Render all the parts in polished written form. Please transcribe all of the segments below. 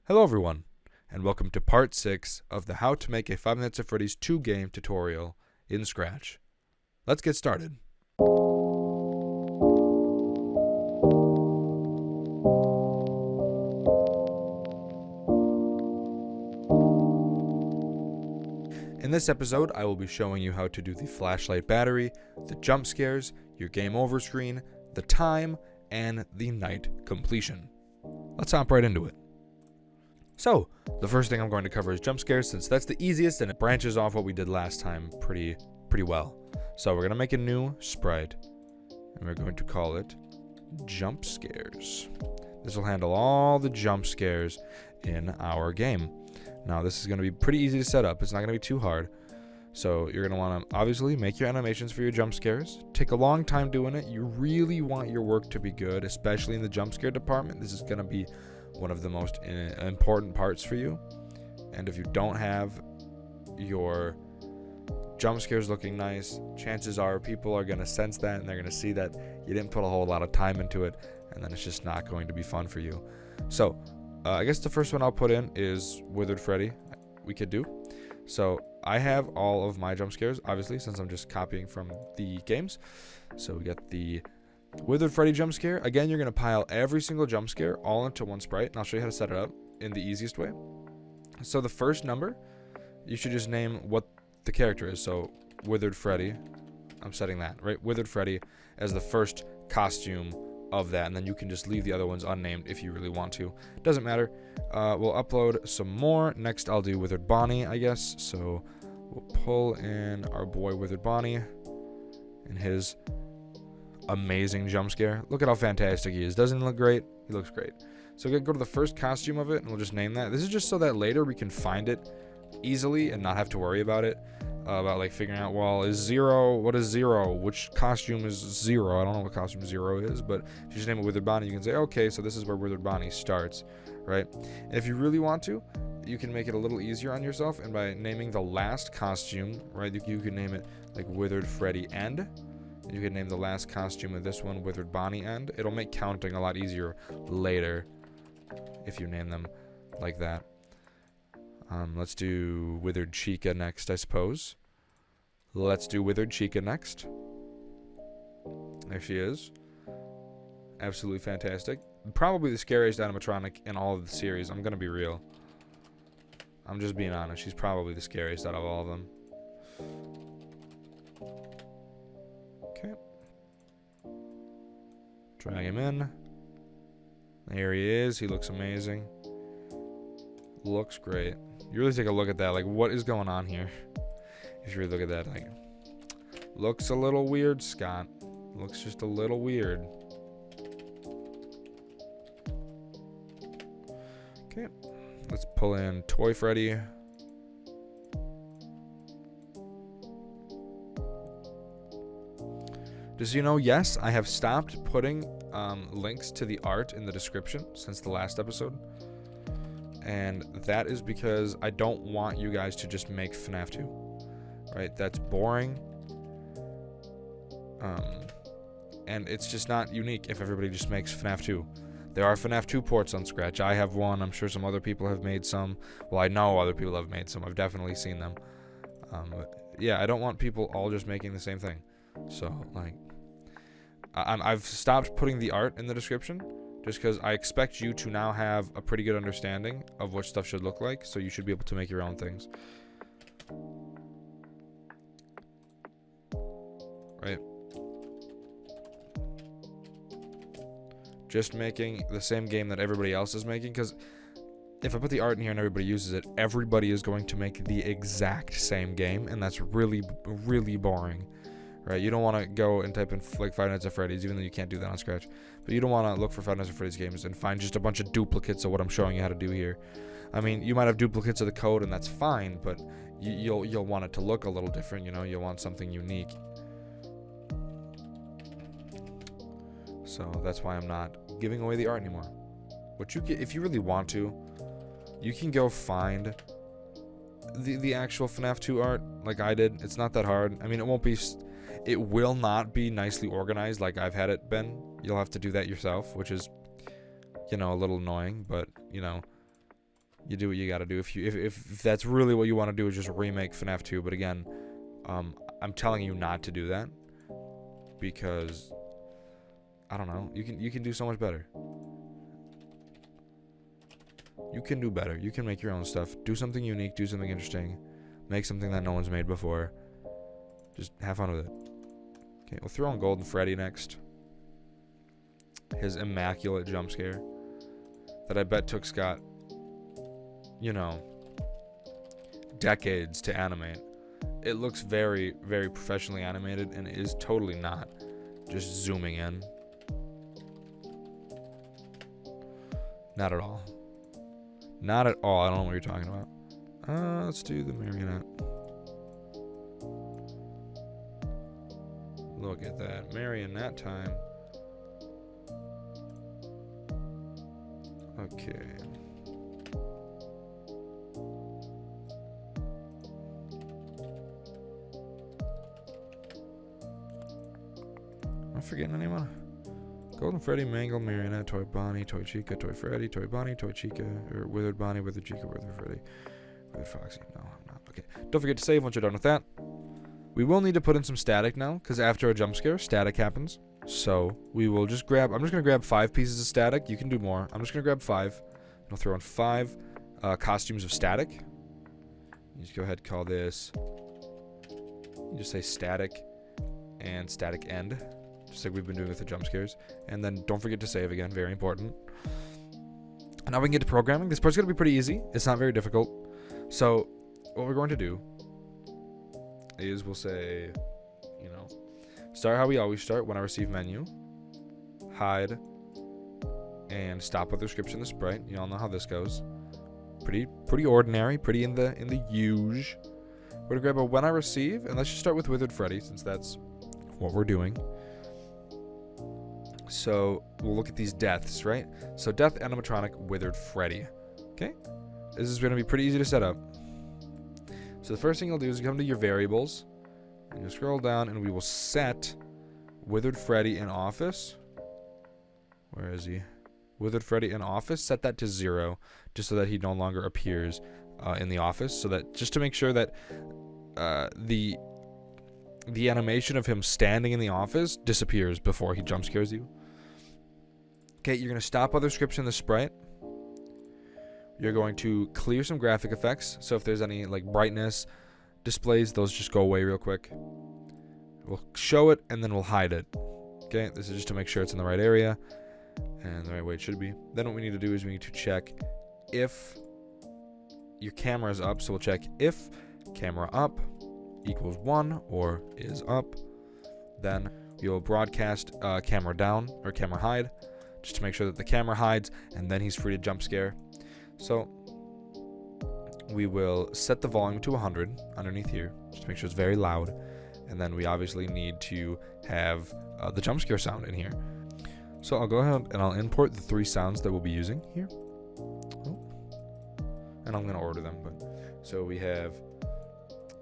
Hello everyone, and welcome to part 6 of the How to Make a 5 Nights at Freddy's 2 game tutorial in Scratch. Let's get started. In this episode, I will be showing you how to do the flashlight battery, the jump scares, your game over screen, the time, and the night completion. Let's hop right into it. So, the first thing I'm going to cover is jump scares, since that's the easiest and it branches off what we did last time pretty well. So we're going to make a new sprite, and we're going to call it Jump Scares. This will handle all the jump scares in our game. Now, this is going to be pretty easy to set up. It's not going to be too hard. So you're going to want to obviously make your animations for your jump scares. Take a long time doing it. You really want your work to be good, especially in the jump scare department. This is going to be one of the most important parts for you. And if you don't have your jump scares looking nice, chances are people are going to sense that, and they're going to see that you didn't put a whole lot of time into it, and then it's just not going to be fun for you. So I guess the first one I'll put in is Withered Freddy. We could do. So I have all of my jump scares, obviously, since I'm just copying from the games. So we got the Withered Freddy jump scare. Again, you're going to pile every single jump scare all into one sprite, and I'll show you how to set it up in the easiest way. So the first number, you should just name what the character is. So Withered Freddy, I'm setting that, right? Withered Freddy as the first costume of that, and then you can just leave the other ones unnamed if you really want to. Doesn't matter. We'll upload some more. Next, I'll do Withered Bonnie, I guess. So we'll pull in our boy Withered Bonnie and his amazing jump scare. Look at how fantastic he is. Doesn't he look great? He looks great. So go to the first costume of it, and we'll just name that. This is just so that later we can find it easily and not have to worry about it. About like figuring out, well, what is zero? Which costume is zero? I don't know what costume zero is, but if you just name it Withered Bonnie, you can say, okay, so this is where Withered Bonnie starts, right? And if you really want to, you can make it a little easier on yourself, and by naming the last costume, right, you can name it like Withered Freddy End. You can name the last costume of this one Withered Bonnie End. It'll make counting a lot easier later if you name them like that. Let's do Withered Chica next, I suppose. Let's do Withered Chica next. There she is. Absolutely fantastic. Probably the scariest animatronic in all of the series. I'm going to be real. I'm just being honest. She's probably the scariest out of all of them. Okay. Drag him in. There he is. He looks amazing. Looks great. You really take a look at that, like, what is going on here? If you really look at that, like, looks a little weird, Scott. Looks just a little weird. Okay, let's pull in Toy Freddy. Just so you know, yes, I have stopped putting links to the art in the description since the last episode. And that is because I don't want you guys to just make FNAF 2, right? That's boring. And it's just not unique if everybody just makes FNAF 2. There are FNAF 2 ports on Scratch. I have one. I'm sure some other people have made some. Well, I know other people have made some. I've definitely seen them. But yeah, I don't want people all just making the same thing. So, like, I've stopped putting the art in the description, just because I expect you to now have a pretty good understanding of what stuff should look like, so you should be able to make your own things. Right? Just making the same game that everybody else is making, because if I put the art in here and everybody uses it, everybody is going to make the exact same game, and that's really, really boring. Right, you don't want to go and type in like 5 Nights at Freddy's, even though you can't do that on Scratch. But you don't want to look for 5 Nights at Freddy's games and find just a bunch of duplicates of what I'm showing you how to do here. I mean, you might have duplicates of the code, and that's fine, but you'll want it to look a little different. You know, you'll want something unique. So that's why I'm not giving away the art anymore. What you get, if you really want to, you can go find the actual FNAF 2 art like I did. It's not that hard. I mean, it will not be nicely organized like I've had it been. You'll have to do that yourself, which is, a little annoying, but, you do what you gotta do. If that's really what you want to do, is just remake FNAF 2. But again, I'm telling you not to do that because I don't know. You can do so much better. You can do better. You can make your own stuff. Do something unique. Do something interesting. Make something that no one's made before. Just have fun with it. Okay, we'll throw in Golden Freddy next. His immaculate jump scare that I bet took Scott, you know, decades to animate. It looks very, very professionally animated, and it is totally not just zooming in. Not at all. Not at all. I don't know what you're talking about. Let's do the Marionette. Look at that. Marionette time. Okay. Am I forgetting anyone? Golden Freddy, Mangle, Marionette, Toy Bonnie, Toy Chica, Toy Freddy, Toy Bonnie, Toy Chica, or Withered Bonnie, Withered Chica, Withered Freddy, Withered Foxy. No, I'm not. Okay. Don't forget to save once you're done with that. We will need to put in some static now, because after a jump scare, static happens. So we will just grab, I'm just going to grab 5 pieces of static. You can do more. I'm just going to grab 5. And I'll throw in 5 costumes of static. You just go ahead and call this, you just say static and static end. Just like we've been doing with the jump scares. And then don't forget to save again, very important. And now we can get to programming. This part's going to be pretty easy. It's not very difficult. So what we're going to do is we'll say, you know, start how we always start. When I receive menu, hide, and stop with the description of the sprite. You all know how this goes. Pretty ordinary, pretty in the huge. We're gonna grab a when I receive, and let's just start with Withered Freddy since that's what we're doing. So we'll look at these deaths, right? So death animatronic Withered Freddy. Okay, this is gonna be pretty easy to set up. So the first thing you'll do is you come to your variables, and you scroll down, and we will set Withered Freddy in office. Where is he? Withered Freddy in office. Set that to 0, just so that he no longer appears in the office. So that just to make sure that the animation of him standing in the office disappears before he jump scares you. Okay, you're gonna stop other description of the sprite. You're going to clear some graphic effects. So if there's any like brightness displays, those just go away real quick. We'll show it and then we'll hide it. Okay, this is just to make sure it's in the right area and the right way it should be. Then what we need to do is we need to check if your camera is up. So we'll check if camera up equals 1 or is up. Then you'll broadcast camera down or camera hide, just to make sure that the camera hides, and then he's free to jump scare. So we will set the volume to 100 underneath here, just to make sure it's very loud. And then we obviously need to have the jump scare sound in here. So I'll go ahead and I'll import the 3 sounds that we'll be using here. Oh. And I'm going to order them. So we have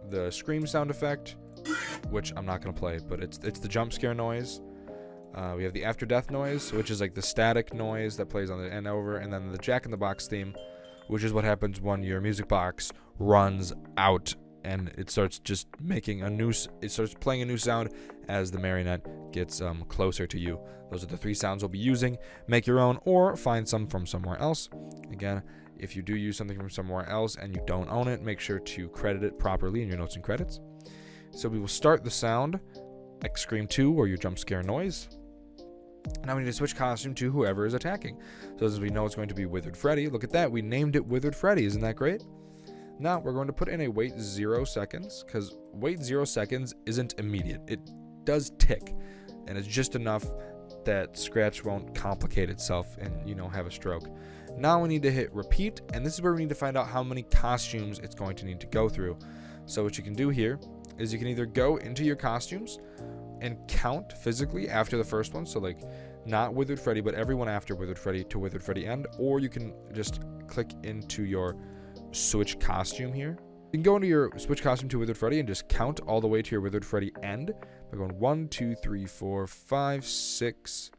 the scream sound effect, which I'm not going to play, but it's the jump scare noise. We have the after death noise, which is like the static noise that plays on the end over, and then the Jack in the Box theme, which is what happens when your music box runs out and it starts just making it starts playing a new sound as the marionette gets closer to you. Those are the 3 sounds we'll be using. Make your own or find some from somewhere else. Again, if you do use something from somewhere else and you don't own it, make sure to credit it properly in your notes and credits. So we will start the sound like Scream 2 or your jump scare noise. Now we need to switch costume to whoever is attacking. So as we know, it's going to be Withered Freddy. Look at that. We named it Withered Freddy. Isn't that great? Now we're going to put in a wait 0 seconds, because wait 0 seconds isn't immediate. It does tick, and it's just enough that Scratch won't complicate itself and, you know, have a stroke. Now we need to hit repeat, and this is where we need to find out how many costumes it's going to need to go through. So what you can do here is you can either go into your costumes and count physically after the first one, so like not Withered Freddy, but everyone after Withered Freddy to Withered Freddy end, or you can just click into your switch costume here. You can go into your switch costume to Withered Freddy and just count all the way to your Withered Freddy end by going 1, 2, 3, 4, 5, 6,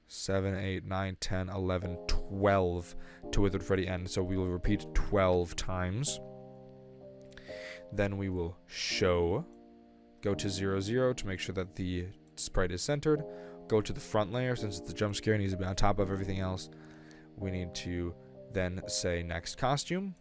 7, 8, 9, 10, 11, 12 to Withered Freddy end. So we will repeat 12 times. Then we will show. Go to 0, 0 to make sure that the sprite is centered. Go to the front layer since it's the jump scare, it needs to be on top of everything else. We need to then say next costume.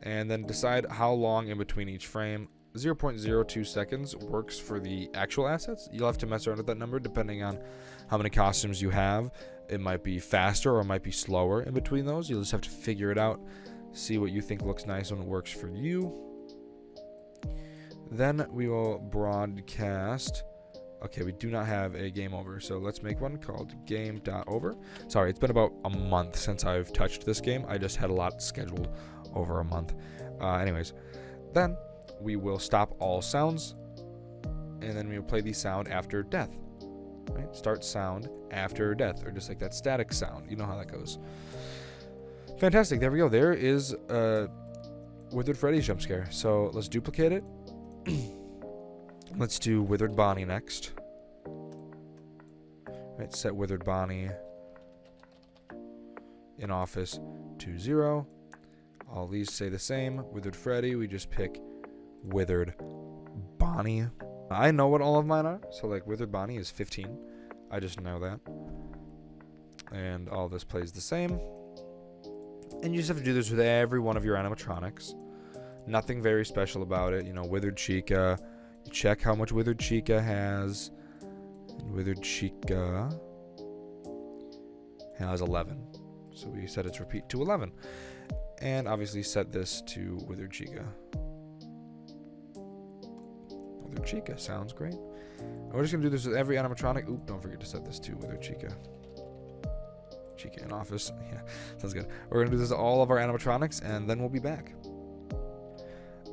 And then decide how long in between each frame. 0.02 seconds works for the actual assets. You'll have to mess around with that number depending on how many costumes you have. It might be faster or it might be slower in between those. You'll just have to figure it out. See what you think looks nice when it works for you. Then we will broadcast. Okay, we do not have a game over, so let's make one called game.over. Sorry, it's been about a month since I've touched this game. I just had a lot scheduled over a month. Anyways, then we will stop all sounds, and then we will play the sound after death. Right? Start sound after death, or just like that static sound. You know how that goes. Fantastic. There we go. There is Withered Freddy's jump scare. So let's duplicate it. Let's do Withered Bonnie next. Right, set Withered Bonnie in office to 0. All these say the same. Withered Freddy, we just pick Withered Bonnie. I know what all of mine are. So like Withered Bonnie is 15. I just know that. And all this plays the same. And you just have to do this with every one of your animatronics. Nothing very special about it. You know, Withered Chica. You check how much Withered Chica has. And Withered Chica has 11. So we set its repeat to 11. And obviously set this to Withered Chica. Withered Chica sounds great. And we're just going to do this with every animatronic. Oop, don't forget to set this to Withered Chica. Chica in office. Yeah, sounds good. We're going to do this with all of our animatronics, and then we'll be back.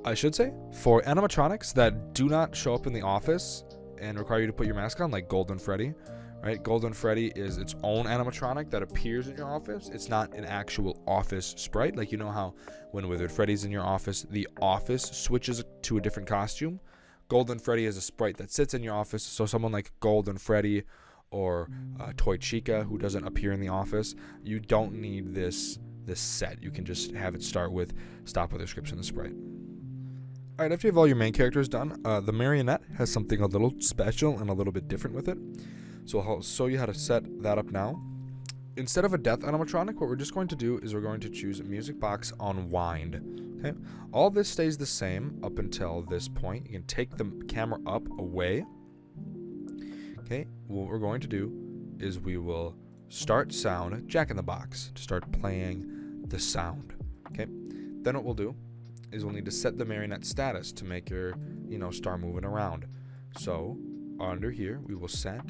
I should say, for animatronics that do not show up in the office and require you to put your mask on, like Golden Freddy, right? Golden Freddy is its own animatronic that appears in your office. It's not an actual office sprite. Like, you know how when Withered Freddy's in your office, the office switches to a different costume? Golden Freddy is a sprite that sits in your office. So someone like Golden Freddy or Toy Chica, who doesn't appear in the office, you don't need this set. You can just have it start with stop with description of the sprite. Alright, after you have all your main characters done, the Marionette has something a little special and a little bit different with it. So I'll show you how to set that up now. Instead of a death animatronic, what we're just going to do is we're going to choose Music Box on Wind. Okay, all this stays the same up until this point. You can take the camera up away. Okay, what we're going to do is we will start sound Jack in the Box to start playing the sound. Okay, then what we'll do is we'll need to set the Marionette status to make her, start moving around. So under here, we will set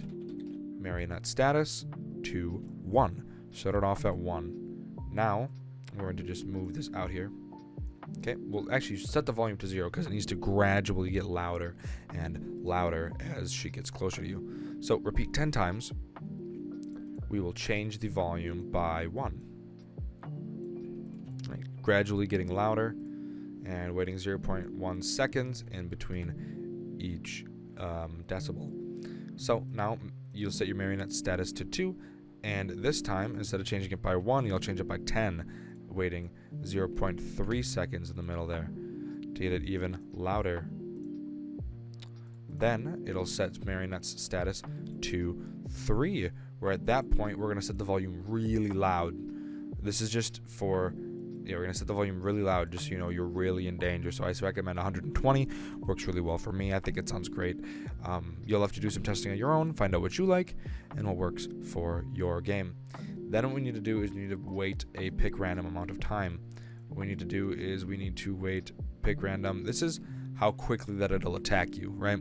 Marionette status to 1. Set it off at 1. Now, we're going to just move this out here. Okay, we'll actually set the volume to 0 because it needs to gradually get louder and louder as she gets closer to you. So repeat 10 times. We will change the volume by 1. Right, gradually getting louder and waiting 0.1 seconds in between each decibel. So now you'll set your Marionette status to 2, and this time, instead of changing it by 1, you'll change it by 10, waiting 0.3 seconds in the middle there to get it even louder. Then it'll set Marionette's status to 3, where at that point we're going to set the volume really loud. This is just for, we're going to set the volume really loud just so you know you're really in danger. So I recommend 120. Works really well for me. I think it sounds great. You'll have to do some testing on your own, find out what you like and what works for your game. Then what we need to do is we need to wait a pick random amount of time. What we need to do is we need to wait pick random. This is how quickly that it'll attack you, right?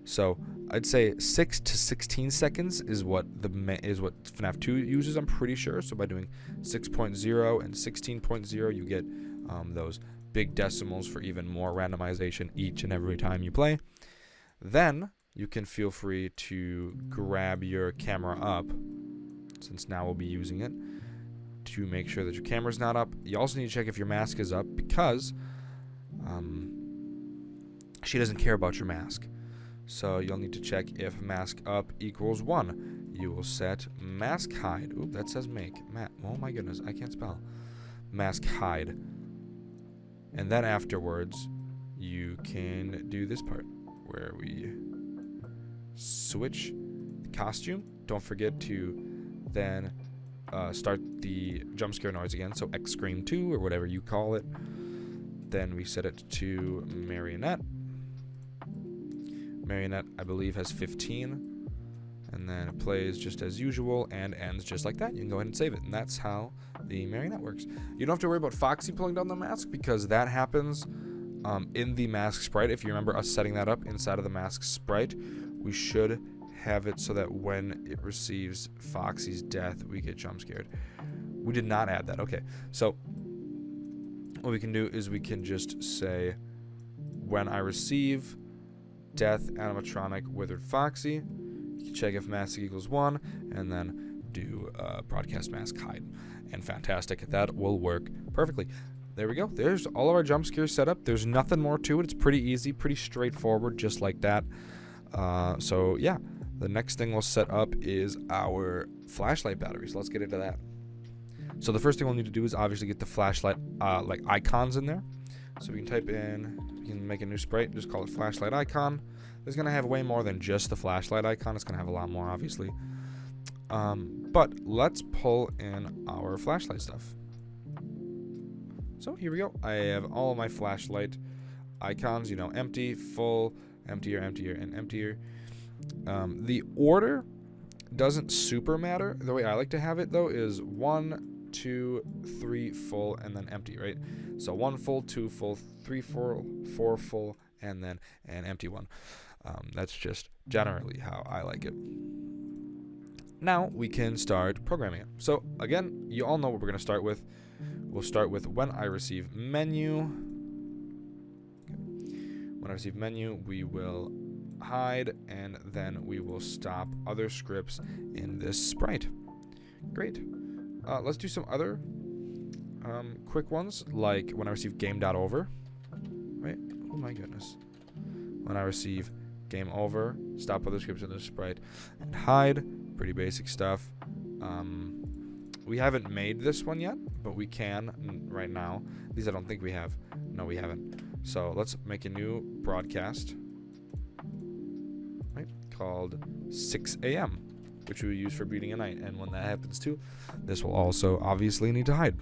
So I'd say 6 to 16 seconds is what FNAF 2 uses, I'm pretty sure. So by doing 6.0 and 16.0, you get those big decimals for even more randomization each and every time you play. Then you can feel free to grab your camera up, since now we'll be using it, to make sure that your camera's not up. You also need to check if your mask is up, because she doesn't care about your mask. So you'll need to check if mask up equals 1. you will set mask hide. Oop, that says make. Oh my goodness, I can't spell. Mask hide. And then afterwards, you can do this part where we switch the costume. Don't forget to then start the jump scare noise again. So X Scream 2 or whatever you call it. Then we set it to Marionette. Marionette, I believe, has 15. And then it plays just as usual and ends just like that. You can go ahead and save it. And that's how the Marionette works. You don't have to worry about Foxy pulling down the mask because that happens in the mask sprite. If you remember us setting that up inside of the mask sprite, we should have it so that when it receives Foxy's death, we get jump scared. We did not add that. Okay, so what we can do is we can just say, when I receive death animatronic withered Foxy, you can check if mask equals 1, and then do broadcast mask hide. And fantastic, that will work perfectly. There we go. There's all of our jump scares set up. There's nothing more to it. It's pretty easy, pretty straightforward, just like that. So yeah, the next thing we'll set up is our flashlight battery. So let's get into that. So the first thing we'll need to do is obviously get the flashlight like icons in there. So we can type in, we can make a new sprite, just call it flashlight icon. It's gonna have way more than just the flashlight icon. It's gonna have a lot more, obviously. But let's pull in our flashlight stuff. So here we go. I have all of my flashlight icons, you know, empty, full, emptier, emptier, and emptier. The order doesn't super matter. The way I like to have it, though, is 1, 2, 3 full, and then empty, right? So 1 full, 2 full, 3 full, 4 full, and then an empty one. That's just generally how I like it. Now we can start programming it. So again, you all know what we're going to start with. We'll start with when I receive menu. Okay. When I receive menu, we will hide, and then we will stop other scripts in this sprite. Great. Let's do some other quick ones, like when I receive game.over. Right? Oh my goodness. When I receive game over, stop other scripts in this sprite, and hide. Pretty basic stuff. We haven't made this one yet, but we can right now. At least I don't think we have. No, we haven't. So let's make a new broadcast, right, called 6 a.m., which we use for beating a night. And when that happens too, this will also obviously need to hide.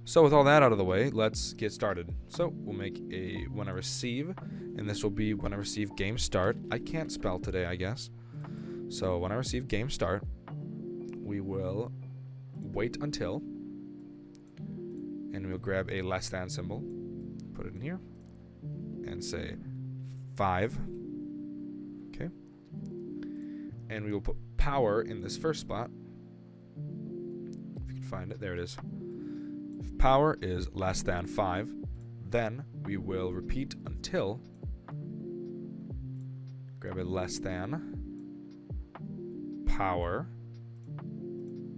So with all that out of the way, let's get started. So we'll make a when I receive, and this will be when I receive game start. I can't spell today, I guess. So when I receive game start, we will wait until, and we'll grab a less than symbol, put it in here, and say 5. Okay. And we will put power in this first spot. If you can find it, there it is. If power is less than 5, then we will repeat until, grab a less than, power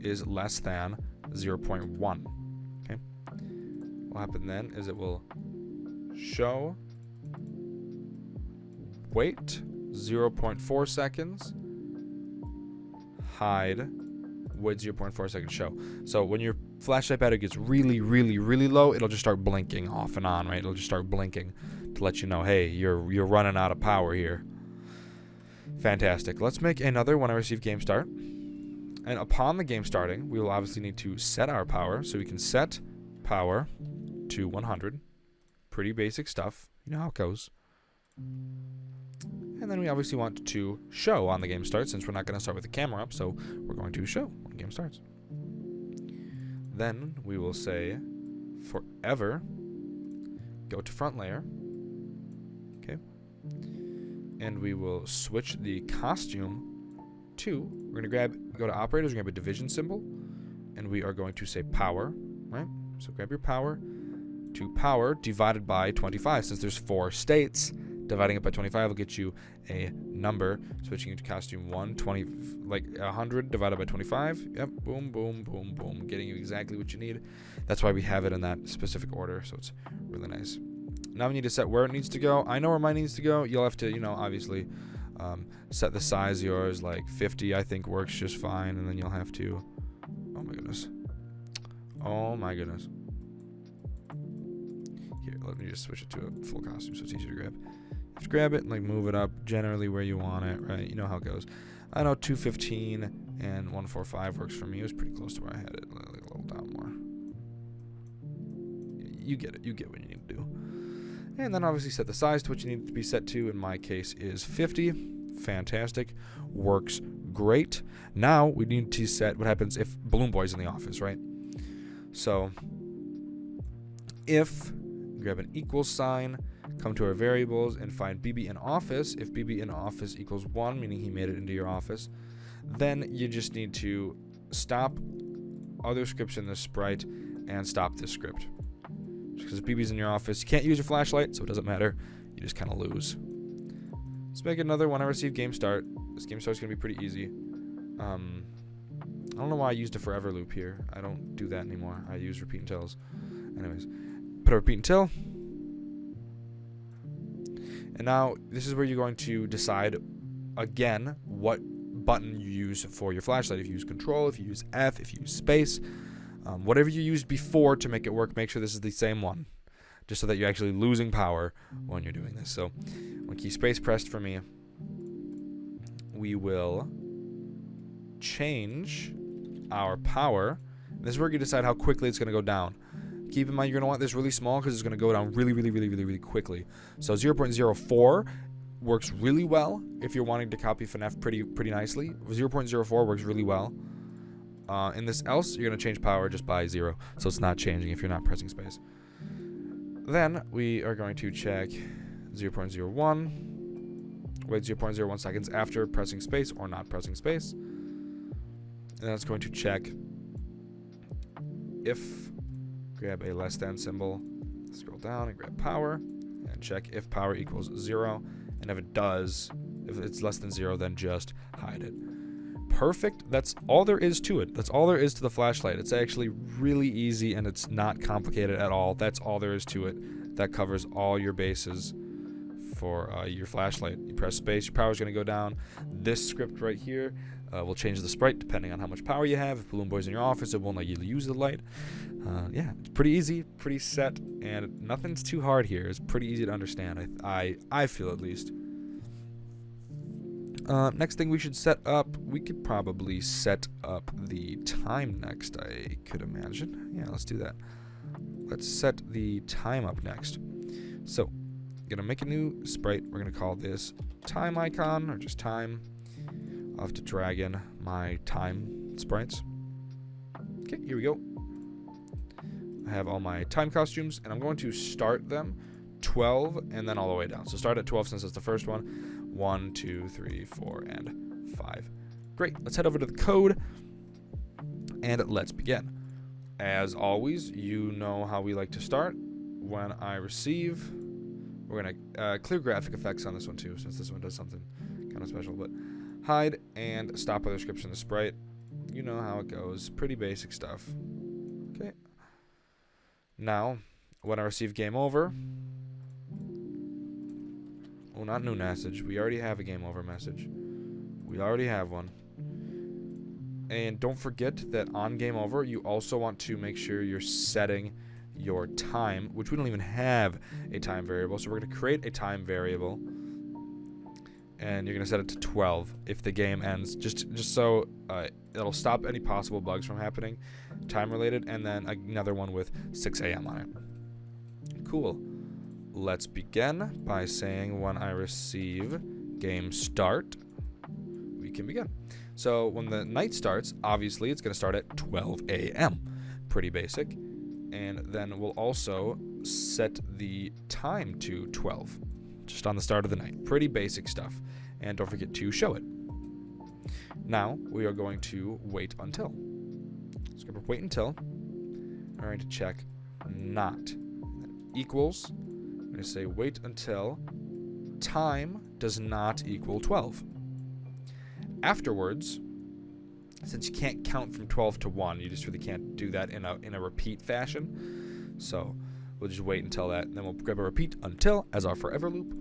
is less than 0.1. Okay. What will happen then is it will show, wait 0.4 seconds, hide, wait 0.4 seconds, show. So when your flashlight battery gets really, really, really low, it'll just start blinking off and on, right? It'll just start blinking to let you know, hey, you're running out of power here. Fantastic. Let's make another when I receive game start. And upon the game starting, we will obviously need to set our power. So we can set power to 100. Pretty basic stuff. You know how it goes. And then we obviously want to show on the game start, since we're not going to start with the camera up. So we're going to show when the game starts. Then we will say forever go to front layer. Okay. And we will switch the costume to, we're going to go to operators, we're going to grab a division symbol, and we are going to say power, right? So grab your power to power divided by 25. Since there's 4 states, dividing it by 25 will get you a number. Switching into costume 1, 20, like 100 divided by 25. Yep, boom, boom, boom, boom. Getting you exactly what you need. That's why we have it in that specific order, so it's really nice. Now we need to set where it needs to go. I know where mine needs to go. You'll have to, obviously Set the size yours, like 50 I think works just fine, and then you'll have to, oh my goodness. Here, let me just switch it to a full costume so it's easier to grab. You have to grab it and like move it up generally where you want it, right? You know how it goes. I know 215 and 145 works for me. It was pretty close to where I had it, like a little down more. You get it. You get what you need to do. And then obviously set the size to what you need it to be set to. In my case is 50. Fantastic. Works great. Now we need to set what happens if Balloon Boy's in the office, right? So if grab an equals sign, come to our variables and find BB in office. If BB in office equals 1, meaning he made it into your office, then you just need to stop other scripts in this sprite and stop this script. Because if BB's in your office, you can't use your flashlight, so it doesn't matter. You just kind of lose. Let's make another when I receive game start. This game start's going to be pretty easy. I don't know why I used a forever loop here. I don't do that anymore. I use repeat untils. Anyways, put a repeat until. And now this is where you're going to decide again what button you use for your flashlight. If you use control, if you use F, if you use space, whatever you used before to make it work, make sure this is the same one, just so that you're actually losing power when you're doing this. So when key space pressed for me, we will change our power. This is where you decide how quickly it's going to go down. Keep in mind you're going to want this really small because it's going to go down really quickly. So 0.04 works really well if you're wanting to copy FNAF pretty nicely. 0.04 works really well. In this else, you're going to change power just by 0. So it's not changing if you're not pressing space. Then we are going to check 0.01. Wait 0.01 seconds after pressing space or not pressing space. And then it's going to check if, grab a less than symbol, scroll down and grab power, and check if power equals 0. And if it does, if it's less than 0, then just hide it. Perfect. That's all there is to it. That's all there is to the flashlight. It's actually really easy and it's not complicated at all. That's all there is to it. That covers all your bases for your flashlight. You press space, your power's going to go down. This script right here will change the sprite depending on how much power you have. If Balloon Boy's in your office, it won't let you use the light. Yeah, it's pretty easy, pretty set, and nothing's too hard here. It's pretty easy to understand, I feel at least. Next thing we should set up, we could probably set up the time next, I could imagine. Yeah, let's do that. Let's set the time up next. So, I'm gonna make a new sprite. We're gonna call this time icon, or just time. I'll have to drag in my time sprites. Okay, here we go. I have all my time costumes, and I'm going to start them 12 and then all the way down. So start at 12 since it's the first one. 1, 2, 3, 4, and 5. Great. Let's head over to the code, and let's begin. As always, you know how we like to start. When I receive, we're going to clear graphic effects on this one too, since this one does something kind of special. But hide and stop other scripts in the sprite. You know how it goes. Pretty basic stuff. Okay. Now, when I receive game over, oh, not new message. We already have a game over message. We already have one. And don't forget that on game over, you also want to make sure you're setting your time, which we don't even have a time variable. So we're going to create a time variable, and you're going to set it to 12 if the game ends, just so it'll stop any possible bugs from happening, time related, and then another one with 6 a.m. on it. Cool. Let's begin by saying when I receive game start, we can begin. So when the night starts, obviously it's going to start at 12 a.m. Pretty basic. And then we'll also set the time to 12, just on the start of the night. Pretty basic stuff. And don't forget to show it. Now we are going to wait until. Let's go for wait until. We're going to check not. Equals. I'm going to say wait until time does not equal 12. Afterwards, since you can't count from 12 to 1, you just really can't do that in a repeat fashion. So we'll just wait until that, and then we'll grab a repeat until as our forever loop.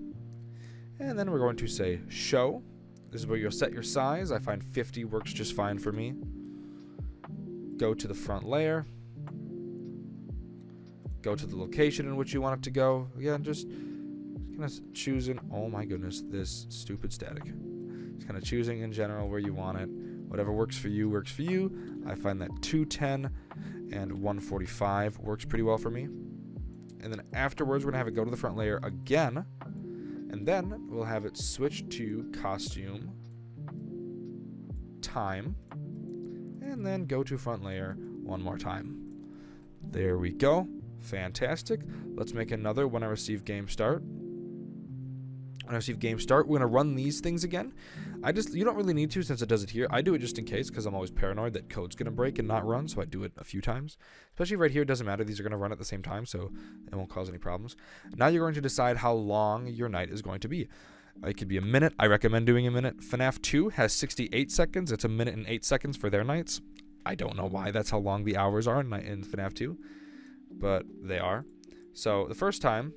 And then we're going to say show. This is where you'll set your size. I find 50 works just fine for me. Go to the front layer. Go to the location in which you want it to go. Again, just kind of choosing. Oh my goodness, this stupid static. Just kind of choosing in general where you want it. Whatever works for you works for you. I find that 210 and 145 works pretty well for me. And then afterwards, we're going to have it go to the front layer again. And then we'll have it switch to costume, time, and then go to front layer one more time. There we go. Fantastic. Let's make another when I receive game start. When I receive game start, we're going to run these things again. You don't really need to since it does it here. I do it just in case because I'm always paranoid that code's going to break and not run, so I do it a few times. Especially right here, it doesn't matter. These are going to run at the same time, so it won't cause any problems. Now you're going to decide how long your night is going to be. It could be a minute. I recommend doing a minute. FNAF 2 has 68 seconds. It's a minute and 8 seconds for their nights. I don't know why that's how long the hours are in FNAF 2, but they are. So the first time,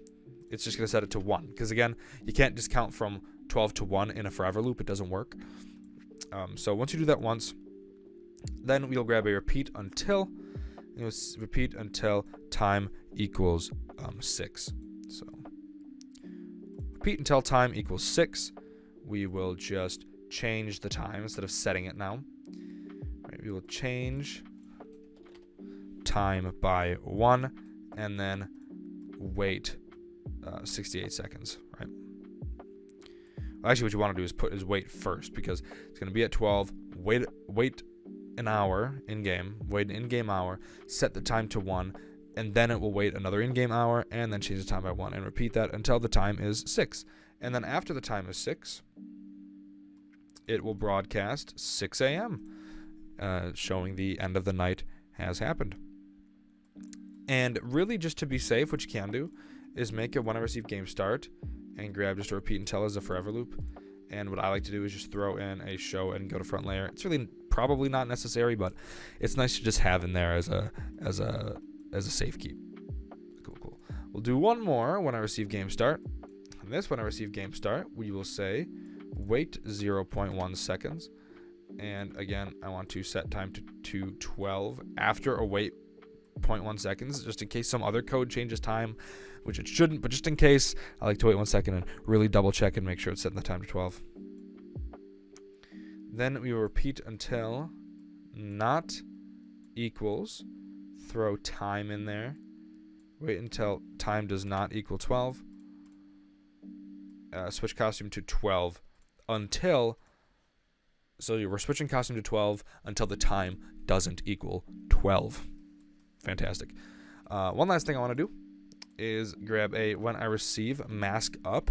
it's just going to set it to 1. Because again, you can't just count from 12 to 1 in a forever loop. It doesn't work. So once you do that once, then we'll grab a repeat until. You'll repeat until time equals 6. So repeat until time equals 6. We will just change the time instead of setting it now. Right, we will change time by 1 and then wait 68 seconds, right? Well, actually, what you want to do is wait first because it's going to be at 12. Wait an hour in game. Wait an in-game hour. Set the time to 1, and then it will wait another in-game hour, and then change the time by 1, and repeat that until the time is 6. And then after the time is 6, it will broadcast 6 a.m., showing the end of the night has happened. And really, just to be safe, what you can do is make it when I receive game start and grab just a repeat until as a forever loop. And what I like to do is just throw in a show and go to front layer. It's really probably not necessary, but it's nice to just have in there as a safe keep. Cool. We'll do one more when I receive game start. And this when I receive game start, we will say wait 0.1 seconds. And again, I want to set time to 12 after a wait 0.1 seconds, just in case some other code changes time, which it shouldn't, but just in case, I like to wait 1 second and really double check and make sure it's setting the time to 12. Then we will repeat until not equals, throw time in there, wait until time does not equal 12, switch costume to 12 until, so we're switching costume to 12 until the time doesn't equal 12. Fantastic. One last thing I want to do is grab a when I receive mask up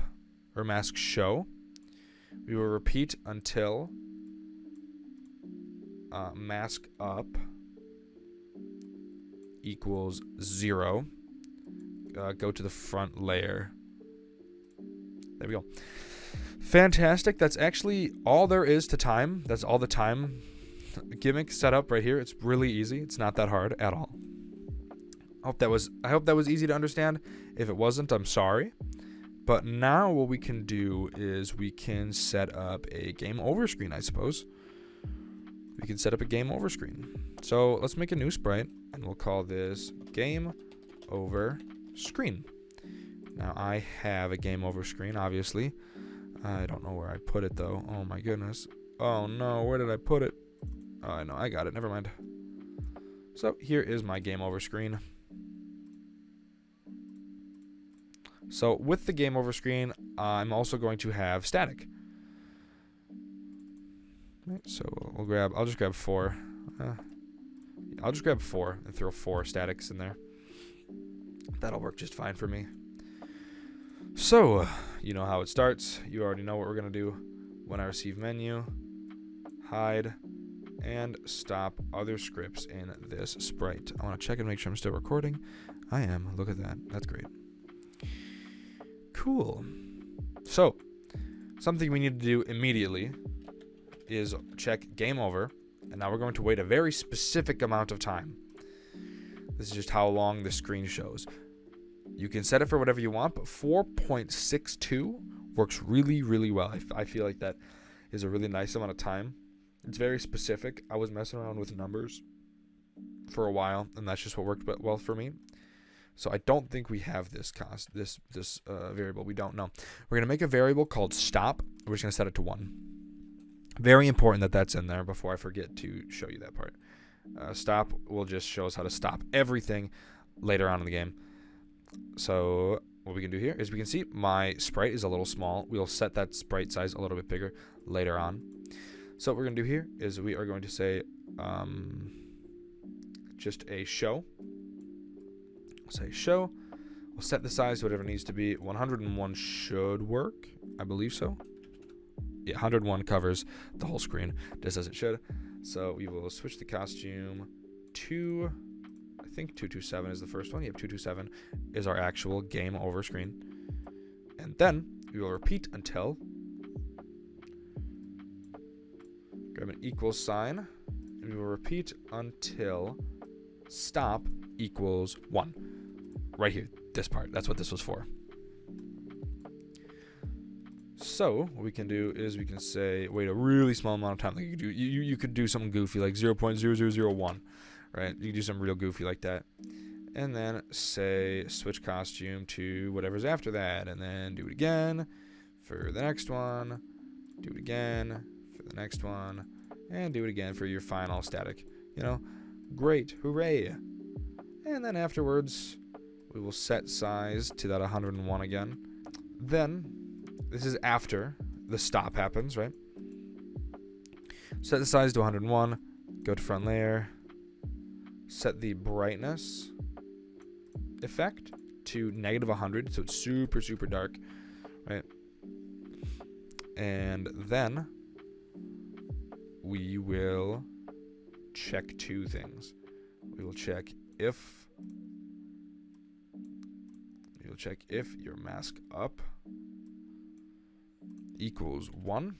or mask show. We will repeat until mask up equals 0. Go to the front layer. There we go. Fantastic. That's actually all there is to time. That's all the time gimmick set up right here. It's really easy. It's not that hard at all. I hope that was easy to understand. If it wasn't, I'm sorry. But now what we can do is we can set up a game over screen, I suppose. We can set up a game over screen. So let's make a new sprite, and we'll call this game over screen. Now I have a game over screen, obviously. I don't know where I put it though. Oh my goodness. Oh no, where did I put it? Oh no, I got it. Never mind. So here is my game over screen. So with the game over screen, I'm also going to have static. Right, so I'll just grab 4. I'll just grab 4 and throw 4 statics in there. That'll work just fine for me. So, you know how it starts. You already know what we're going to do. When I receive menu, hide, and stop other scripts in this sprite. I want to check and make sure I'm still recording. I am. Look at that. That's great. Cool. So, something we need to do immediately is check game over, and now we're going to wait a very specific amount of time. This is just how long the screen shows. You can set it for whatever you want, but 4.62 Works really, really well. I feel like that is a really nice amount of time. It's very specific. I was messing around with numbers for a while, and that's just what worked well for me. So I don't think we have this variable. We don't know. We're going to make a variable called stop. We're just going to set it to 1. Very important that that's in there before I forget to show you that part. Stop will just show us how to stop everything later on in the game. So what we can do here is we can see my sprite is a little small. We'll set that sprite size a little bit bigger later on. So what we're going to do here is we are going to say just a show. Say show. We'll set the size to whatever it needs to be. 101 should work. I believe so. Yeah, 101 covers the whole screen, just as it should. So we will switch the costume to, I think 227 is the first one. Yep, 227 is our actual game over screen. And then we will repeat until, grab an equals sign, and we will repeat until stop equals 1. Right here, this part. That's what this was for. So what we can do is we can say wait a really small amount of time. Like you could do something goofy like 0.0001, right? You could do something real goofy like that, and then say switch costume to whatever's after that, and then do it again for the next one. Do it again for the next one, and do it again for your final static. Great, hooray! And then afterwards, we will set size to that 101 again. Then, this is after the stop happens, right? Set the size to 101, go to front layer, set the brightness effect to -100, so it's super, super dark, right? And then we will check 2 things. We will check if your mask up equals 1.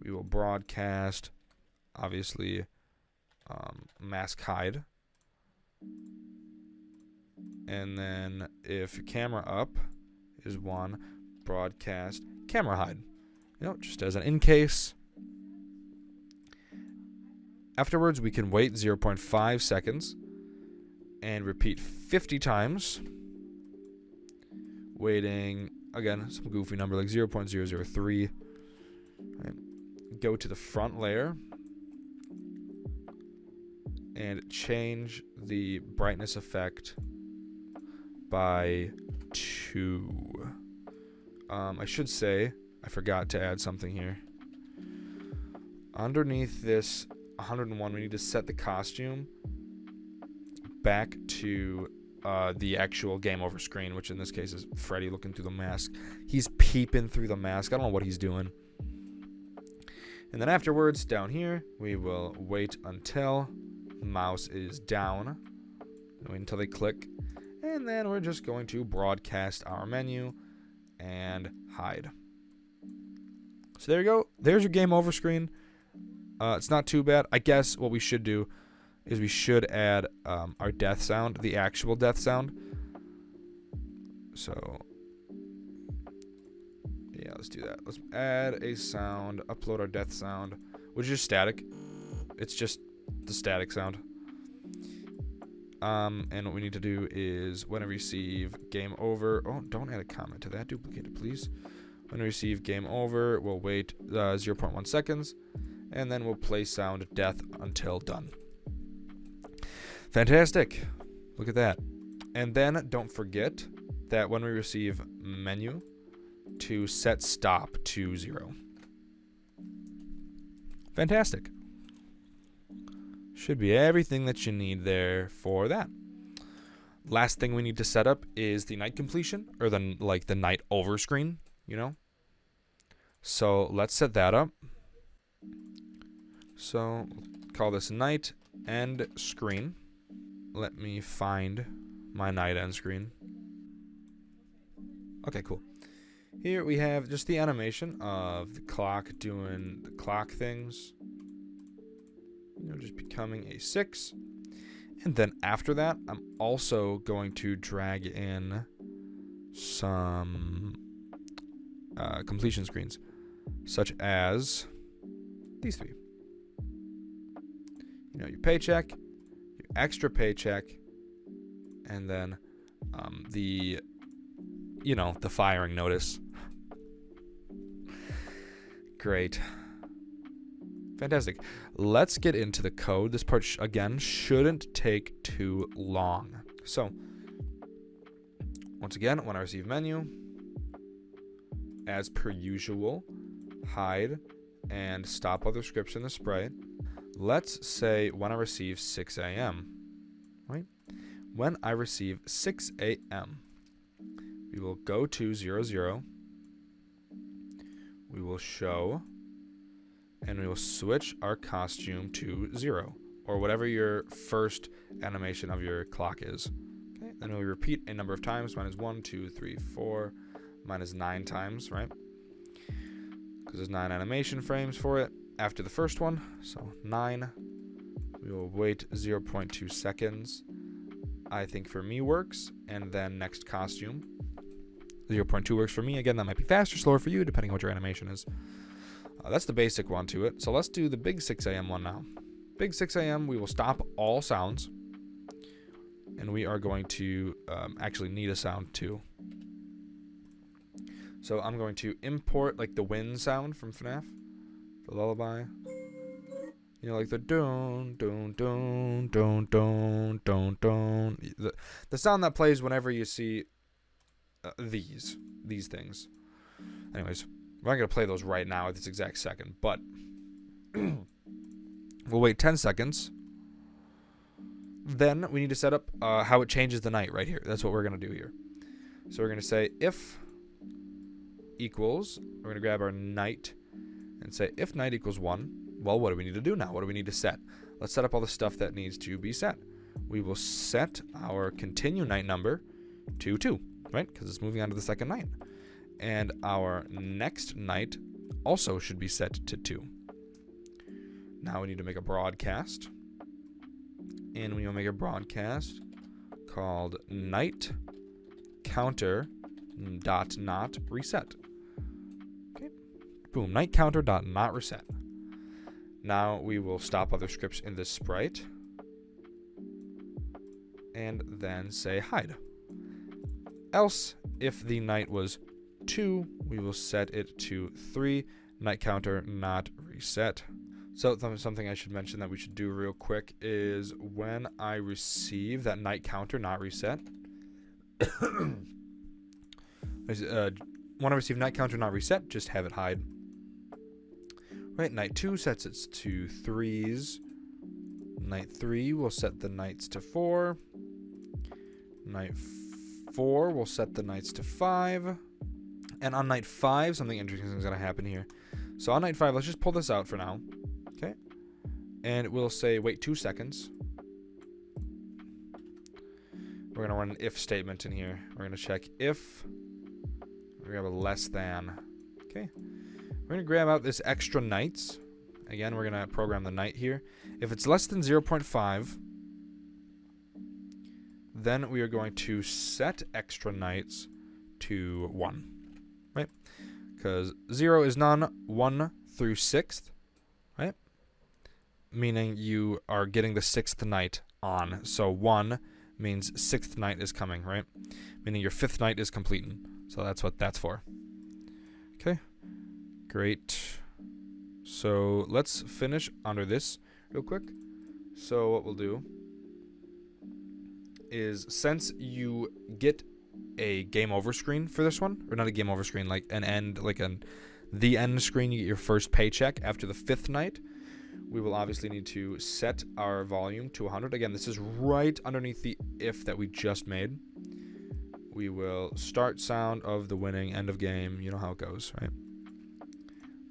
We will broadcast, obviously, mask hide. And then if camera up is 1, broadcast camera hide. Just as an in case. Afterwards, we can wait 0.5 seconds and repeat 50 times, waiting, again, some goofy number like 0.003. Right. Go to the front layer and change the brightness effect by 2. I should say, I forgot to add something here. Underneath this 101, we need to set the costume back to the actual game over screen, which in this case is Freddy looking through the mask. He's peeping through the mask. I don't know what he's doing. And then afterwards, down here, we will wait until mouse is down. Wait until they click. And then we're just going to broadcast our menu and hide. So there you go. There's your game over screen. It's not too bad. I guess what we should do is we should add our death sound, the actual death sound. So, yeah, let's do that. Let's add a sound, upload our death sound, which is static. It's just the static sound. And what we need to do is when I receive game over, don't add a comment to that, duplicate it please. When we receive game over, we'll wait 0.1 seconds, and then we'll play sound death until done. Fantastic. Look at that. And then don't forget that when we receive menu, to set stop to 0. Fantastic. Should be everything that you need there for that. Last thing we need to set up is the night completion, or the night over screen, So let's set that up. So call this night end screen. Let me find my night end screen. Okay, cool. Here we have just the animation of the clock doing the clock things. Just becoming a 6. And then after that, I'm also going to drag in some completion screens, such as these three. You know, your paycheck, your extra paycheck, and then the firing notice. Great. Fantastic. Let's get into the code. This part, again, shouldn't take too long. So, once again, when I receive menu, as per usual, hide and stop other scripts in the sprite. Let's say when I receive 6 a.m., right? When I receive 6 a.m., we will go to 0, 0. We will show, and we will switch our costume to 0, or whatever your first animation of your clock is. Okay, then we repeat a number of times. Mine is 1, 2, 3, 4. Mine is 9 times, right? Because there's 9 animation frames for it after the first one. So 9. We will wait 0.2 seconds. I think for me works. And then next costume. 0.2 works for me. Again, that might be faster, slower for you, depending on what your animation is. That's the basic one to it. So let's do the big 6 a.m. one now. Big 6 a.m. we will stop all sounds. And we are going to actually need a sound too. So I'm going to import like the wind sound from FNAF. The lullaby. You know, like the dun dun dun dun dun dun dun. The sound that plays whenever you see these things. Anyways, we're not going to play those right now at this exact second, but we'll wait 10 seconds. Then we need to set up how it changes the night right here. That's what we're going to do here. So we're going to say if equals, we're going to grab our night and say if night equals 1. Well, what do we need to do now? What do we need to set? Let's set up all the stuff that needs to be set. We will set our continue night number to 2. Right? Because it's moving on to the second night. And our next night also should be set to 2. Now we need to make a broadcast. And we will make a broadcast called night counter dot not reset. Okay. Boom. Night counter dot not reset. Now we will stop other scripts in this sprite. And then say hide. Else, if the night was 2, we will set it to 3. Night counter not reset. So something I should mention that we should do real quick is when I receive that night counter not reset. When I receive night counter not reset, just have it hide. Right, night 2 sets it to 3s. Night 3 will set the nights to 4. Night 4 will set the nights to 5. And on night 5, something interesting is going to happen here. So on night 5, let's just pull this out for now. Okay. And we'll say wait 2 seconds. We're going to run an if statement in here. We're going to check if. We're going to have a less than. Okay. We're going to grab out this extra nights. Again, we're going to program the night here. If it's less than 0.5, then we are going to set extra nights to 1, right? Because 0 is none, 1 through 6th, right? Meaning you are getting the 6th night on. So 1 means 6th night is coming, right? Meaning your 5th night is completing. So that's what that's for. Okay, great. So let's finish under this real quick. So what we'll do is, since you get a game over screen for this one, or not a game over screen, like an end, like the end screen, you get your first paycheck after the 5th night, we will obviously need to set our volume to 100. Again, this is right underneath the if that we just made. We will start sound of the winning, end of game, you know how it goes, right?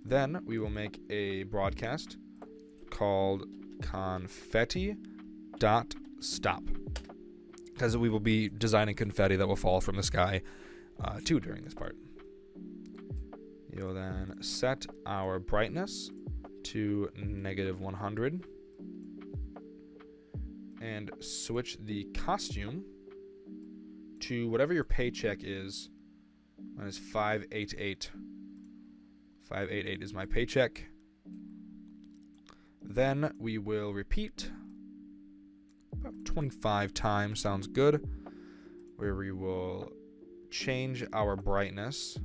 Then we will make a broadcast called confetti.stop. Because we will be designing confetti that will fall from the sky too during this part. You'll then set our brightness to -100 and switch the costume to whatever your paycheck is Mine is 588. 588 is my paycheck. Then we will repeat about 25 times. Sounds good. Where we will change our brightness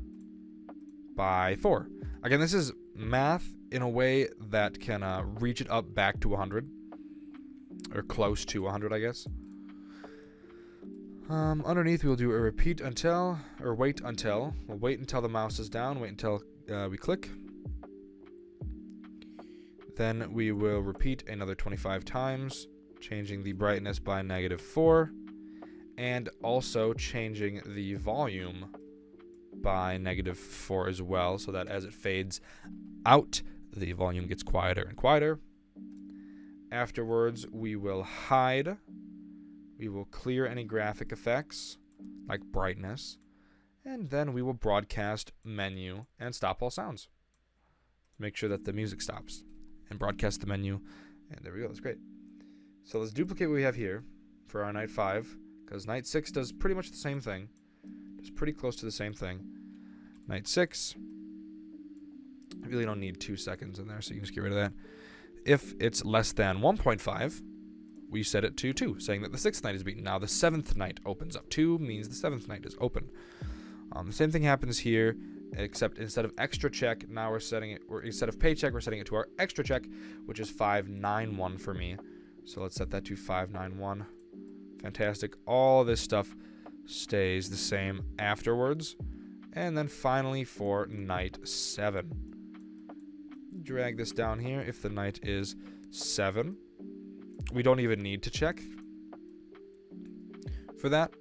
by 4. Again, this is math in a way that can reach it up back to 100. Or close to 100, I guess. Underneath, we'll do a repeat until, or wait until. We'll wait until the mouse is down. Wait until we click. Then we will repeat another 25 times, changing the brightness by -4. And also changing the volume by -4 as well, so that as it fades out, the volume gets quieter and quieter. Afterwards, we will hide. We will clear any graphic effects, like brightness. And then we will broadcast menu and stop all sounds. Make sure that the music stops. And broadcast the menu. And there we go. That's great. So let's duplicate what we have here for our night 5. Because night 6 does pretty much the same thing. It's pretty close to the same thing. Night 6. I really don't need 2 seconds in there, so you can just get rid of that. If it's less than 1.5, we set it to 2, saying that the 6th night is beaten. Now the 7th night opens up. 2 means the 7th night is open. The same thing happens here, except instead of extra check, now we're setting it, or instead of paycheck, we're setting it to our extra check, which is 591 for me. So let's set that to 591. Fantastic. All this stuff stays the same afterwards. And then finally for night 7. Drag this down here. If the night is 7, we don't even need to check for that.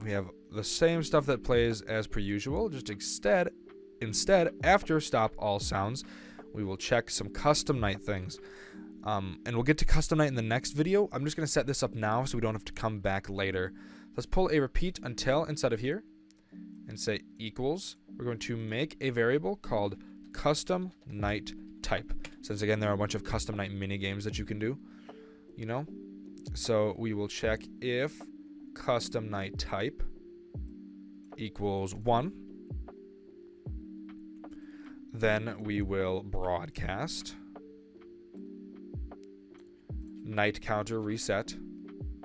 We have the same stuff that plays as per usual, just instead after stop all sounds, we will check some custom night things. And we'll get to custom night in the next video. I'm just going to set this up now so we don't have to come back later. Let's pull a repeat until inside of here and say equals. We're going to make a variable called custom night type. Since again, there are a bunch of custom night mini games that you can do, you know? So we will check if custom night type equals 1. Then we will broadcast night counter reset,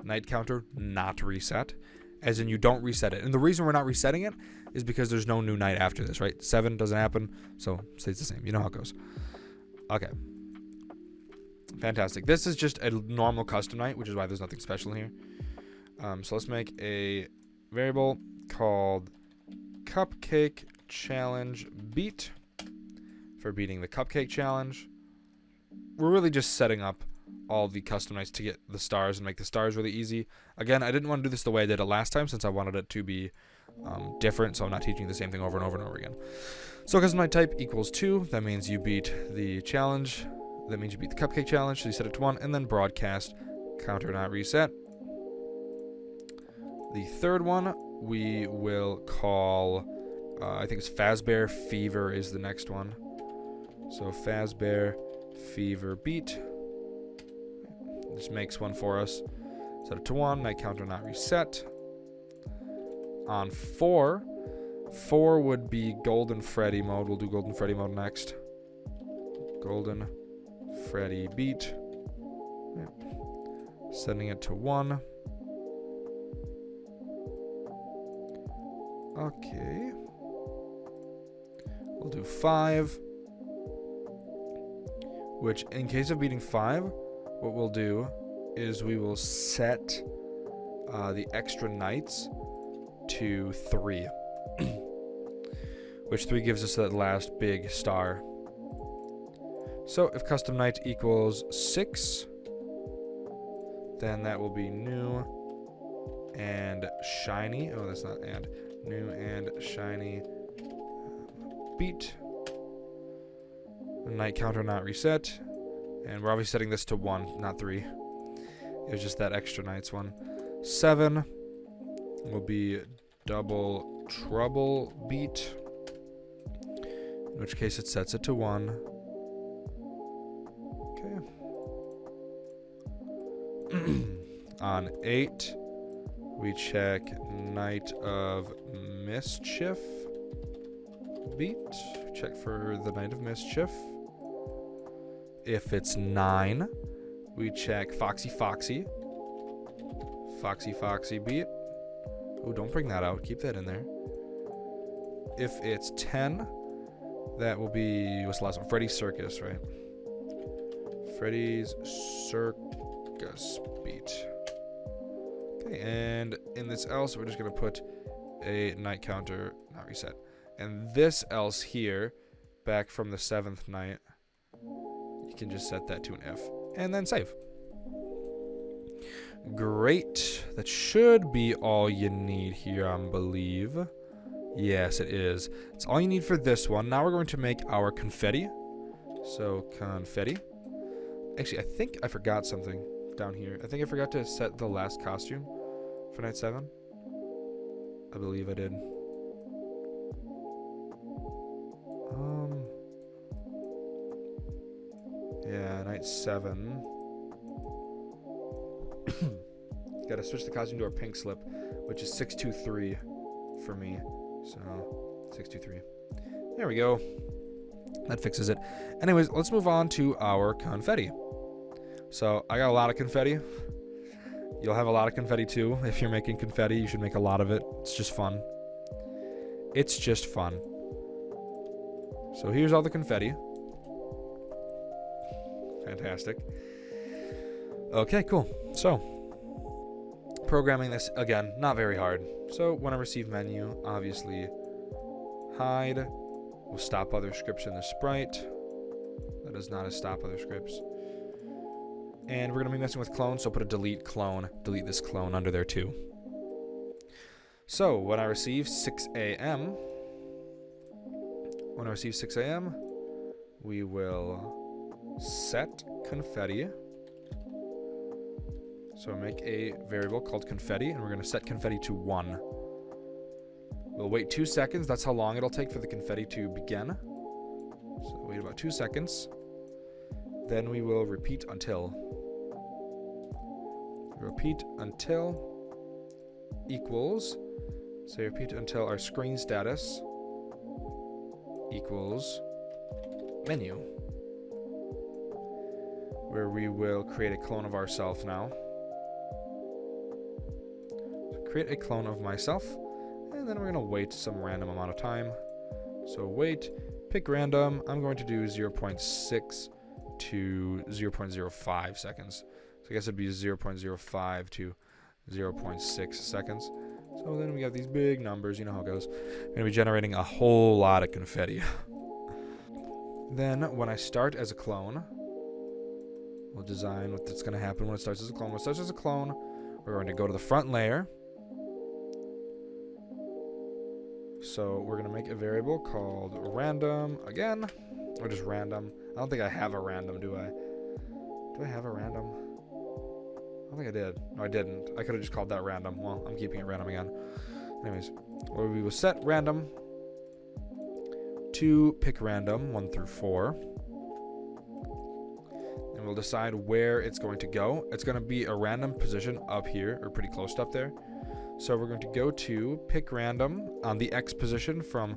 night counter not reset, as in you don't reset it. And the reason we're not resetting it is because there's no new night after this, right? 7 doesn't happen, so it stays the same. You know how it goes. Okay. Fantastic. This is just a normal custom night, which is why there's nothing special here. So let's make a variable called cupcake challenge beat for beating the cupcake challenge. We're really just setting up all the custom nights to get the stars and make the stars really easy. Again, I didn't want to do this the way I did it last time since I wanted it to be different, so I'm not teaching the same thing over and over and over again. So custom night type equals 2. That means you beat the challenge. That means you beat the cupcake challenge, so you set it to 1, and then broadcast counter not reset. The third one we will call, I think it's Fazbear Fever is the next one. So Fazbear Fever beat. Just makes one for us. Set it to 1, night counter not reset. On 4 would be Golden Freddy mode. We'll do Golden Freddy mode next. Golden Freddy beat. Yeah. Setting it to 1. Okay. We'll do 5. Which, in case of beating 5, what we'll do is we will set the extra nights to 3. Which 3 gives us that last big star. So if custom night equals 6, then that will be new and shiny. Oh, that's not and. New and shiny beat. Night counter not reset. And we're obviously setting this to 1, not 3. It was just that extra nights one. 7 will be double trouble beat. In which case it sets it to 1. Okay. On 8, we check Night of Mischief. beat. Check for the Night of Mischief. If it's 9, we check Foxy Foxy. Foxy Foxy beat. Oh, don't bring that out. Keep that in there. If it's 10, that will be, what's the last one? Freddy's Circus, right? Freddy's Circus beat. Okay, and in this else, we're just going to put a night counter, not reset. And this else here, back from the 7th night, you can just set that to an if. And then save. Great. That should be all you need here, I believe. Yes, it is. It's all you need for this one. Now we're going to make our confetti. So, confetti. Actually, I think I forgot something down here. I think I forgot to set the last costume for night 7. I believe I did. Yeah, night 7. Gotta switch the costume to our pink slip, which is 623 for me. So, 623. There we go. That fixes it. Anyways, let's move on to our confetti. So, I got a lot of confetti. You'll have a lot of confetti too. If you're making confetti, you should make a lot of it. It's just fun. It's just fun. So, here's all the confetti. Fantastic. Okay, cool. So, programming this, again, not very hard. So, when I receive menu, obviously, hide will stop other scripts in the sprite. That is not a stop other scripts. And we're going to be messing with clones, so put a delete clone. Delete this clone under there too. So, when I receive 6 a.m., we will set confetti. So make a variable called confetti, and we're going to set confetti to 1. We'll wait 2 seconds. That's how long it'll take for the confetti to begin. So wait about 2 seconds. Then we will repeat until. Repeat until equals. So repeat until our screen status equals menu. Where we will create a clone of ourselves now. So create a clone of myself, and then we're going to wait some random amount of time. So wait, pick random. I'm going to do 0.6 to 0.05 seconds. So I guess it'd be 0.05 to 0.6 seconds. So then we got these big numbers, you know how it goes. We're going to be generating a whole lot of confetti. Then when I start as a clone, we'll design what's going to happen when it starts as a clone. When it starts as a clone, we're going to go to the front layer. So we're going to make a variable called random again, or just random. I don't think I have a random, do I? Do I have a random? I don't think I did. No, I didn't. I could have just called that random. Well, I'm keeping it random again. Anyways, where we will set random to pick random 1 through 4. And we'll decide where it's going to go. It's going to be a random position up here, or pretty close to up there. So we're going to go to pick random on the X position from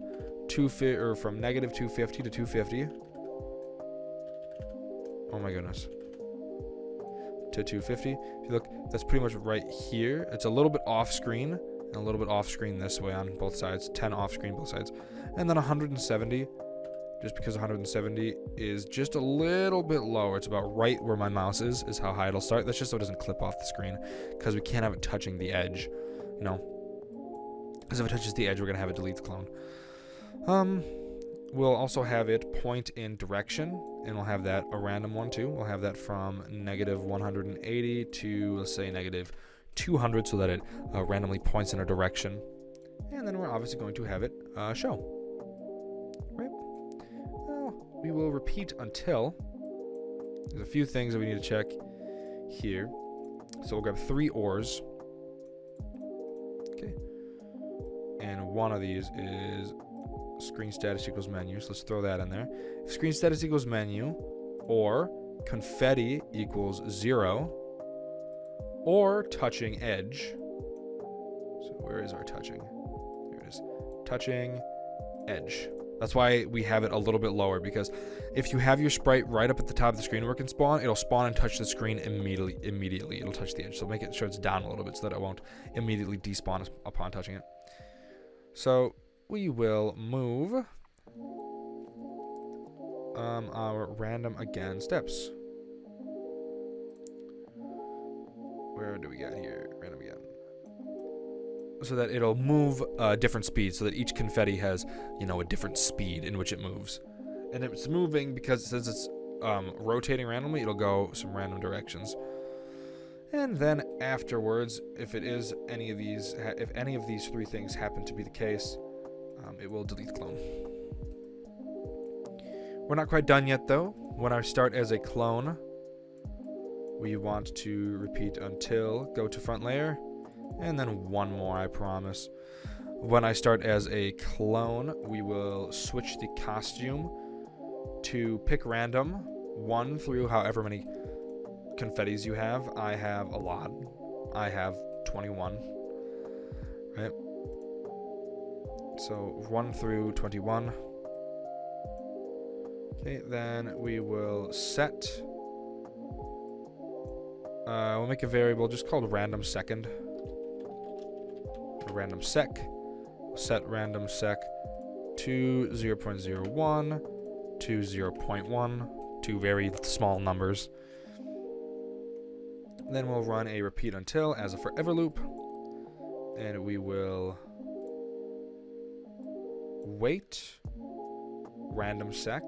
negative 250 to 250. Oh my goodness. To 250. If you look, that's pretty much right here. It's a little bit off screen and a little bit off screen this way on both sides. 10 off screen both sides. And then 170. Just because 170 is just a little bit lower. It's about right where my mouse is how high it'll start. That's just so it doesn't clip off the screen, because we can't have it touching the edge, you know. Because if it touches the edge, we're going to have it delete the clone. We'll also have it point in direction, and we'll have that a random one too. We'll have that from negative 180 to, let's say, negative 200, so that it randomly points in a direction. And then we're obviously going to have it show. Right? We will repeat until. There's a few things that we need to check here. So we'll grab 3 ors. Okay. And one of these is screen status equals menu. So let's throw that in there. If screen status equals menu, or confetti equals 0, or touching edge. So where is our touching? Here it is. Touching edge. That's why we have it a little bit lower, because if you have your sprite right up at the top of the screen where it can spawn, it'll spawn and touch the screen immediately. It'll touch the edge. So make it sure it's down a little bit so that it won't immediately despawn upon touching it. So we will move our random again steps. Where do we get here? Random again. So that it'll move different speeds, so that each confetti has, a different speed in which it moves. And it's moving because since it's rotating randomly, it'll go some random directions. And then afterwards, if any of these 3 things happen to be the case, it will delete clone. We're not quite done yet, though. When I start as a clone, we want to repeat until, go to front layer, and then one more, I promise. When I start as a clone, we will switch the costume to pick random, 1 through however many confettis you have. I have a lot. I have 21. Right? So 1 through 21. Okay, then we will set. We'll make a variable just called random second. Random sec. We'll set random sec to 0.01 to 0.1, 2 very small numbers. Then we'll run a repeat until as a forever loop, and we will wait random sec.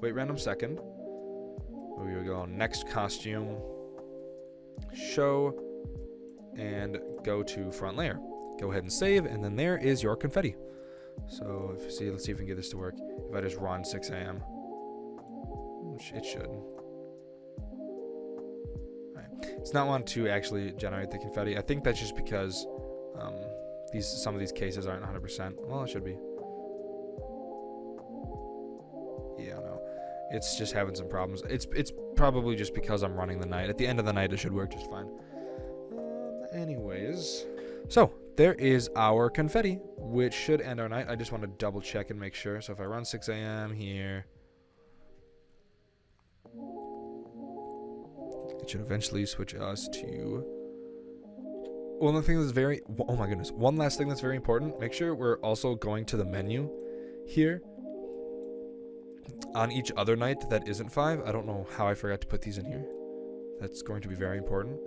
Wait random second. We will go next costume, show, and go to front layer. Go ahead and save, and then there is your confetti. So if you see, let's see if we can get this to work. If I just run 6 a.m., it should. Right. It's not one to actually generate the confetti. I think that's just because some of these cases aren't 100%. Well, it should be. Yeah, no. It's just having some problems. It's probably just because I'm running the night. At the end of the night, it should work just fine. Anyways, so there is our confetti, which should end our night. I just want to double check and make sure. So if I run 6 a.m. here, it should eventually switch us to. One of the things that's very, oh my goodness, one last thing that's very important. Make sure we're also going to the menu here on each other night that isn't 5. I don't know how I forgot to put these in here. That's going to be very important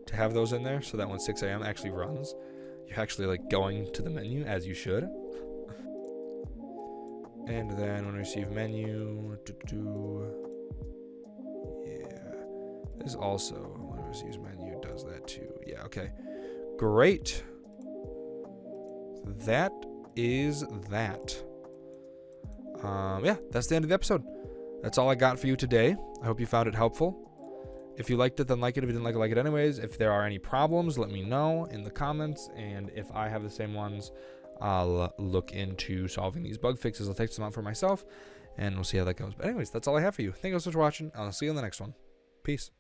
to have those in there, so that when 6 a.m. actually runs, you're actually like going to the menu as you should. And then when we receive menu, yeah, this also when it receives menu does that too. Yeah, okay, great. That is that. Yeah, that's the end of the episode. That's all I got for you today. I hope you found it helpful. If you liked it, then like it. If you didn't like it anyways. If there are any problems, let me know in the comments. And if I have the same ones, I'll look into solving these bug fixes. I'll take some out for myself, and we'll see how that goes. But anyways, that's all I have for you. Thank you so much for watching. I'll see you in the next one. Peace.